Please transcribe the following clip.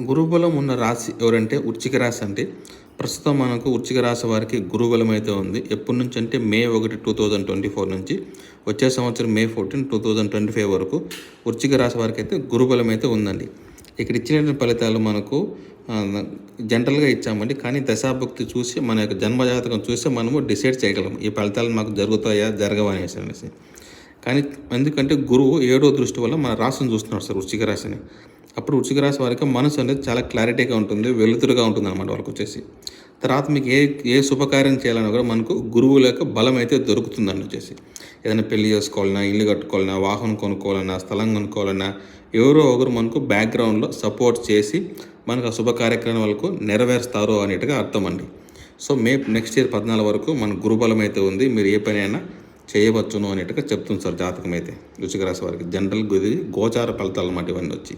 గురుబలం ఉన్న రాశి ఎవరంటే వృశ్చిక రాశి అండి. ప్రస్తుతం మనకు వృశ్చిక రాశి వారికి గురుబలం అయితే ఉంది. ఎప్పటి నుంచి అంటే మే 1, 2024 నుంచి వచ్చే సంవత్సరం మే 14, 2025 వరకు వృశ్చిక రాశి వారికి అయితే గురుబలం అయితే ఉందండి. ఇక్కడ ఇచ్చిన ఫలితాలు మనకు జనరల్గా ఇచ్చామండి. కానీ దశాభుక్తి చూసి మన యొక్క జన్మజాతకం చూసి మనము డిసైడ్ చేయగలం ఈ ఫలితాలు మాకు జరుగుతాయా జరగవా అనేసి. కానీ ఎందుకంటే గురువు 7వ దృష్టి వల్ల మన రాశిని చూస్తున్నాడు సార్, వృశ్చిక రాశిని. అప్పుడు వృశ్చిక రాశి వారికి మనసు అనేది చాలా క్లారిటీగా ఉంటుంది, వెలుతురుగా ఉంటుంది అనమాట వాళ్ళకి వచ్చేసి. తర్వాత మీకు ఏ శుభకార్యం చేయాలన్నా కూడా మనకు గురువు యొక్క బలం అయితే దొరుకుతుందని వచ్చేసి. ఏదైనా పెళ్లి చేసుకోవాలన్నా, ఇల్లు కట్టుకోవాలన్నా, వాహనం కొనుక్కోవాలన్నా, స్థలం కొనుక్కోవాలన్నా ఎవరో ఒకరు మనకు బ్యాక్గ్రౌండ్లో సపోర్ట్ చేసి మనకు ఆ శుభ కార్యక్రమం వాళ్ళకు నెరవేరుస్తారు అనేట్టుగా అర్థం అండి. సో నెక్స్ట్ ఇయర్ 14 వరకు మన గురుబలం అయితే ఉంది. మీరు ఏ పని అయినా చేయవచ్చును అనేట్టుగా చెప్తుంది సార్ జాతకం అయితే వృశ్చిక రాశి వారికి. జనరల్ గోచార ఫలితాలు అన్నమాట ఇవన్నీ వచ్చి.